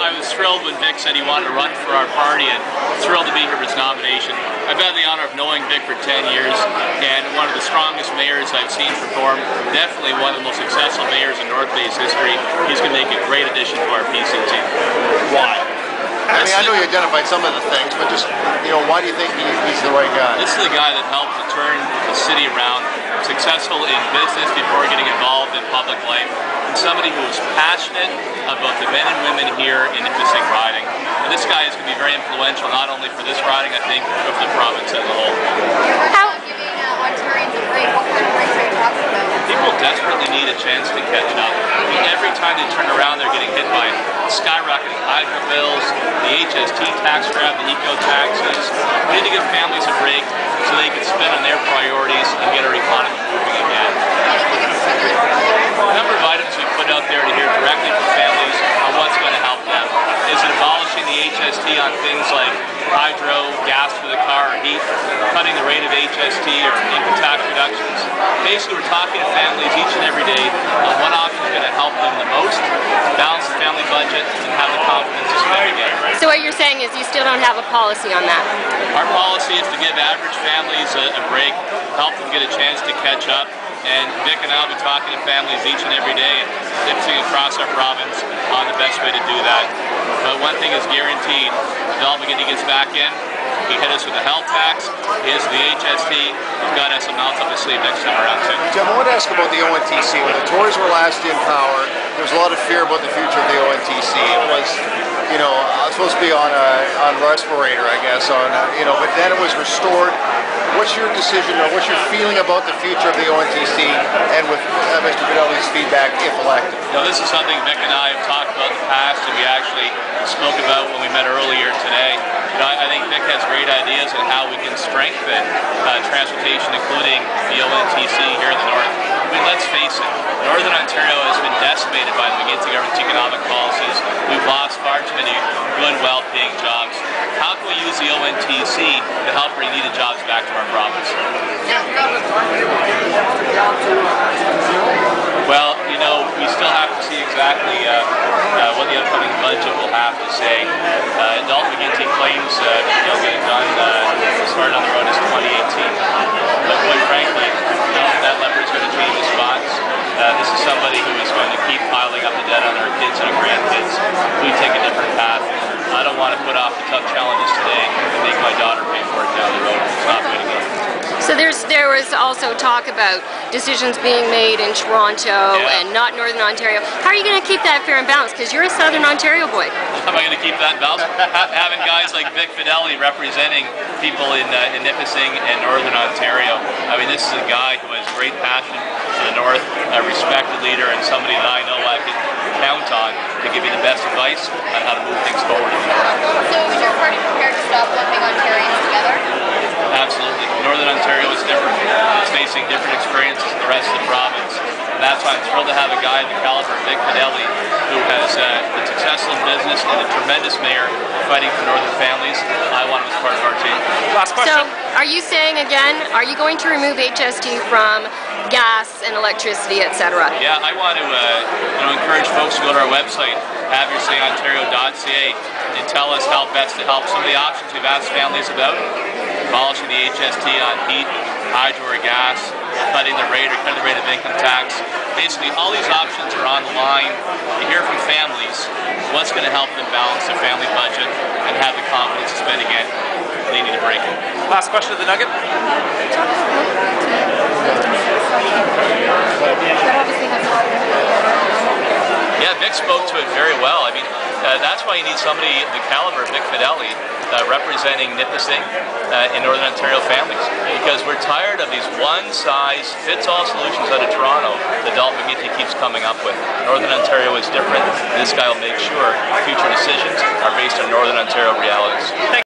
I was thrilled when Vic said he wanted to run for our party, and thrilled to be here for his nomination. I've had the honor of knowing Vic for 10 years, and one of the strongest mayors I've seen perform. Definitely one of the most successful mayors in North Bay's history. He's going to make a great addition to our PCT. Why? I mean, I know you identified some of the things, but just, why do you think he's the right guy? This is the guy that helped to turn the city around, successful in business before getting involved in public life, and somebody who is passionate about the men and women here in Nipissing riding. And this guy is going to be very influential, not only for this riding, I think, but for the province as a whole. How giving Ontarians a break? What kind of breaks are you talking about? People desperately need a chance to catch up. I mean, every time they turn around, they're getting hit by skyrocketing hydro bills, the HST tax grab, the eco taxes. We need to give families a break so they can spend on their priorities and get our economy moving again. A number of items we put out there to hear directly from families on what's going to help them. Is it abolishing the HST on things like hydro, gas for the car, or heat, cutting the rate of HST or income tax reductions? Basically, we're talking to families each and every day on what option is going to help them the most, balance the family budget, and have the confidence to spend again. So what you're saying is you still don't have a policy on that? Our policy is to give average families a break, help them get a chance to catch up. And Vic and I will be talking to families each and every day and Nipissing across our province on the best way to do that. But one thing is guaranteed, Fedeli McGuinty gets back in, he hit us with the health tax, he hits the HST, he's got us some mouth up his sleeve next time around too. Jim, I want to ask about the ONTC. When the Tories were last in power, there was a lot of fear about the future of the ONTC. It was, supposed to be on a respirator, I guess, but then it was restored. What's your decision, or what's your feeling about the future of the ONTC and with Mr. Fedeli's feedback if elected? This is something Vic and I have talked about in the past, and we actually spoke about when we met earlier today. I think Vic has great ideas on how we can strengthen transportation, including the ONTC here in the north. I mean, let's face it, Northern Ontario has been decimated by the McGuinty government's economic policies. We've lost far too many good, well-paying jobs. How can we use the ONTC to help bring needed jobs back to our province? Well, we still have to see exactly what the upcoming budget will have to say. Dalton McGuinty claims getting done started on the road as 2018. But quite frankly, that leopard's going to change his spots. This is somebody who is going to keep piling up the debt on our kids and our grandkids. We take a different path. I don't want to put off the tough challenges today and make my daughter pay for it down the road. It's not good again. So there was also talk about decisions being made in Toronto and not Northern Ontario. How are you going to keep that fair and balanced? Because you're a Southern Ontario boy. How am I going to keep that balanced? Having guys like Vic Fedeli representing people in Nipissing and Northern Ontario. I mean, this is a guy who has great passion for the North, a respected leader, and somebody that I know I can count on to give you the best advice on how to move things forward in the North. So is your party prepared to stop lumping Ontarians together? Absolutely. Northern Ontario is different. It's facing different experiences than the rest of the province. And that's why I'm thrilled to have a guy of the caliber of Vic Fedeli, who has been successful in business and a tremendous mayor fighting for Northern families. I want him as part of our team. Last question. So, are you saying again, are you going to remove HST from gas and electricity, etc.? Yeah, I want to encourage folks to go to our website, haveyoursayontariO.ca, and tell us how best to help. Some of the options we've asked families about: abolishing the HST on heat, hydro or gas, cutting the rate of income tax. Basically, all these options are on the line to hear from families what's going to help them balance their family budget and have the confidence to spend again. They need a break. Last question of the Nugget. Yeah, Vic spoke to it very well. I mean, that's why you need somebody of the caliber of Vic Fedeli representing Nipissing in Northern Ontario families, because we're tired of these one-size-fits-all solutions out of Toronto that Dalton McGuinty keeps coming up with. Northern Ontario is different. This guy will make sure future decisions are based on Northern Ontario realities.